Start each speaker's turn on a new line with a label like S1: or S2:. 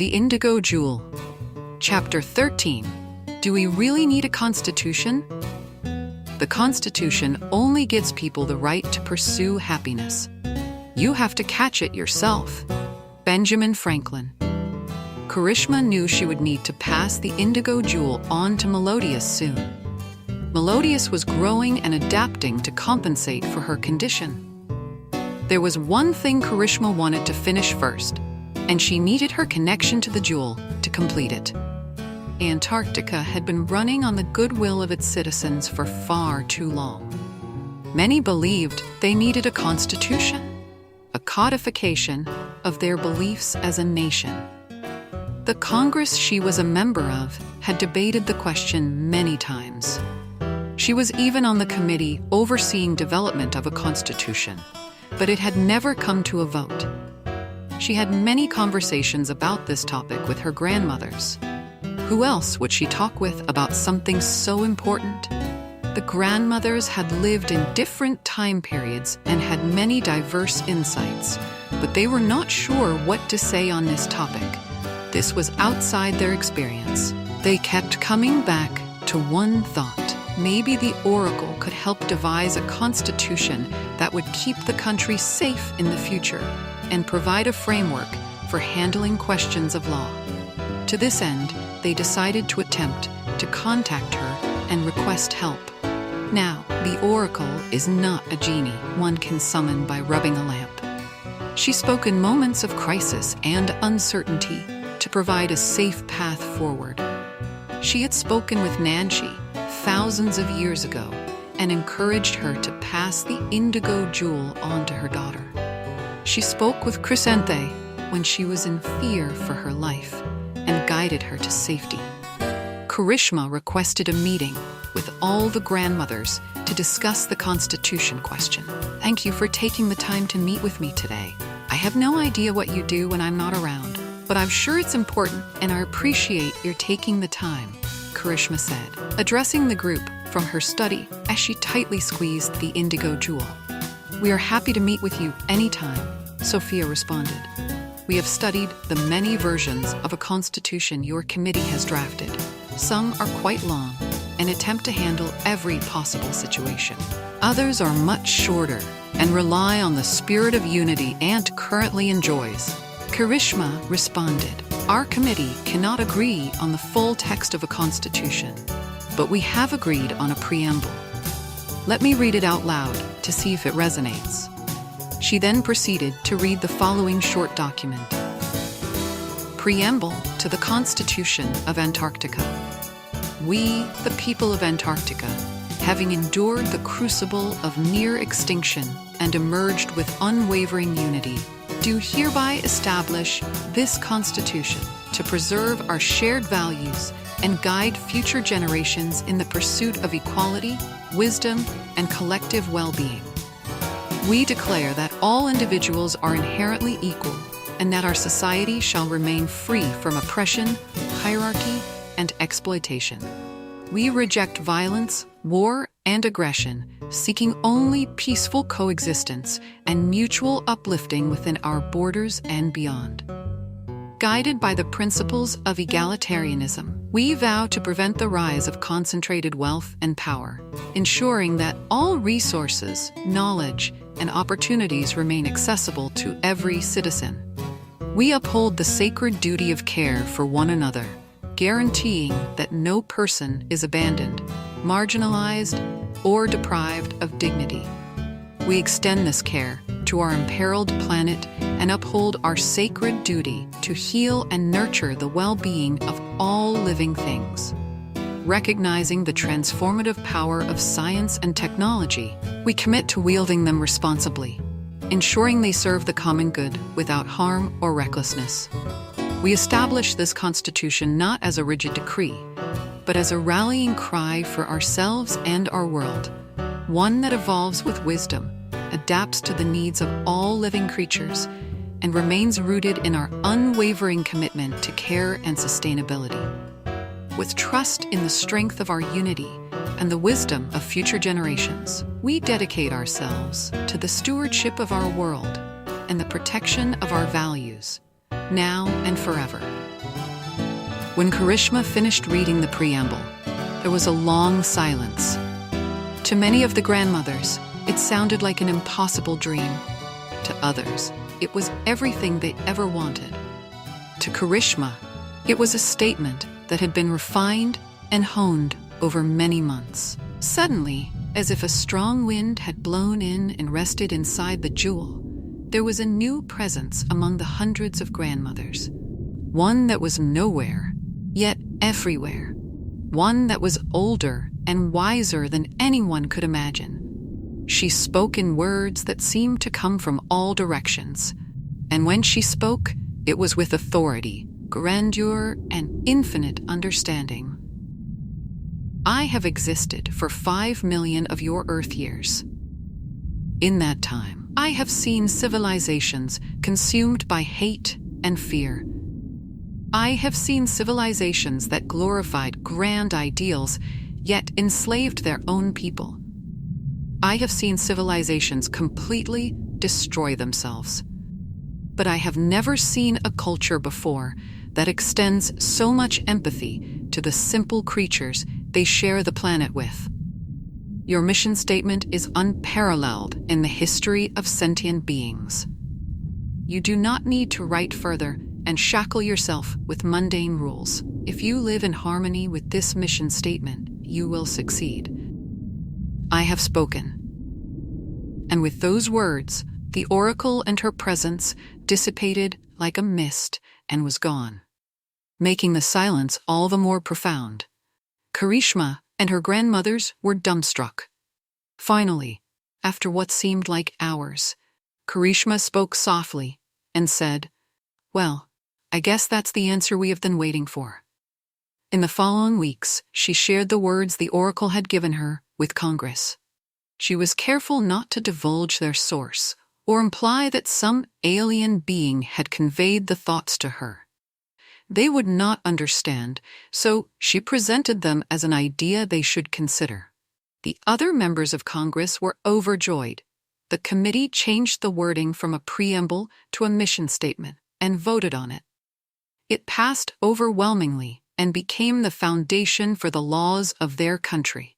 S1: The Indigo Jewel. Chapter 13. Do we really need a constitution? The Constitution only gives people the right to pursue happiness. You have to catch it yourself. Benjamin Franklin. Karishma knew she would need to pass the Indigo Jewel on to Melodious soon. Melodious was growing and adapting to compensate for her condition. There was one thing Karishma wanted to finish first, and she needed her connection to the jewel to complete it. Antarctica had been running on the goodwill of its citizens for far too long. Many believed they needed a constitution, a codification of their beliefs as a nation. The Congress she was a member of had debated the question many times. She was even on the committee overseeing development of a constitution, but it had never come to a vote. She had many conversations about this topic with her grandmothers. Who else would she talk with about something so important? The grandmothers had lived in different time periods and had many diverse insights, but they were not sure what to say on this topic. This was outside their experience. They kept coming back to one thought. Maybe the Oracle could help devise a constitution that would keep the country safe in the future and provide a framework for handling questions of law. To this end, they decided to attempt to contact her and request help. Now, the Oracle is not a genie one can summon by rubbing a lamp. She spoke in moments of crisis and uncertainty to provide a safe path forward. She had spoken with Nancy thousands of years ago and encouraged her to pass the Indigo Jewel on to her daughter. She spoke with Crescente when she was in fear for her life and guided her to safety. Karishma requested a meeting with all the grandmothers to discuss the Constitution question. Thank you for taking the time to meet with me today. I have no idea what you do when I'm not around, but I'm sure it's important and I appreciate your taking the time, Karishma said, addressing the group from her study as she tightly squeezed the Indigo Jewel. We are happy to meet with you anytime, Sophia responded. We have studied the many versions of a constitution your committee has drafted. Some are quite long and attempt to handle every possible situation. Others are much shorter and rely on the spirit of unity Ant currently enjoys. Karishma responded, Our committee cannot agree on the full text of a constitution, but we have agreed on a preamble. Let me read it out loud to see if it resonates. She then proceeded to read the following short document. Preamble to the Constitution of Antarctica. We, the people of Antarctica, having endured the crucible of near extinction and emerged with unwavering unity, do hereby establish this Constitution to preserve our shared values and guide future generations in the pursuit of equality, wisdom, and collective well-being. We declare that all individuals are inherently equal and that our society shall remain free from oppression, hierarchy, and exploitation. We reject violence, war, and aggression, seeking only peaceful coexistence and mutual uplifting within our borders and beyond. Guided by the principles of egalitarianism, we vow to prevent the rise of concentrated wealth and power, ensuring that all resources, knowledge, and opportunities remain accessible to every citizen. We uphold the sacred duty of care for one another, guaranteeing that no person is abandoned, marginalized, or deprived of dignity. We extend this care to our imperiled planet and uphold our sacred duty to heal and nurture the well-being of all living things. Recognizing the transformative power of science and technology, we commit to wielding them responsibly, ensuring they serve the common good without harm or recklessness. We establish this Constitution not as a rigid decree, but as a rallying cry for ourselves and our world, one that evolves with wisdom, adapts to the needs of all living creatures, and remains rooted in our unwavering commitment to care and sustainability. With trust in the strength of our unity and the wisdom of future generations, we dedicate ourselves to the stewardship of our world and the protection of our values, now and forever. When Karishma finished reading the preamble, there was a long silence. To many of the grandmothers, it sounded like an impossible dream. To others, it was everything they ever wanted. To Karishma, it was a statement that had been refined and honed over many months. Suddenly, as if a strong wind had blown in and rested inside the jewel, there was a new presence among the hundreds of grandmothers. One that was nowhere, yet everywhere. One that was older and wiser than anyone could imagine. She spoke in words that seemed to come from all directions. And when she spoke, it was with authority, grandeur, and infinite understanding. I have existed for 5 million of your Earth years. In that time, I have seen civilizations consumed by hate and fear. I have seen civilizations that glorified grand ideals, yet enslaved their own people. I have seen civilizations completely destroy themselves. But I have never seen a culture before that extends so much empathy to the simple creatures they share the planet with. Your mission statement is unparalleled in the history of sentient beings. You do not need to write further and shackle yourself with mundane rules. If you live in harmony with this mission statement, you will succeed. I have spoken. And with those words, the oracle and her presence dissipated like a mist and was gone, making the silence all the more profound. Karishma and her grandmothers were dumbstruck. Finally, after what seemed like hours, Karishma spoke softly and said, "Well, I guess that's the answer we have been waiting for." In the following weeks, she shared the words the oracle had given her with Congress. She was careful not to divulge their source or imply that some alien being had conveyed the thoughts to her. They would not understand, so she presented them as an idea they should consider. The other members of Congress were overjoyed. The committee changed the wording from a preamble to a mission statement and voted on it. It passed overwhelmingly and became the foundation for the laws of their country.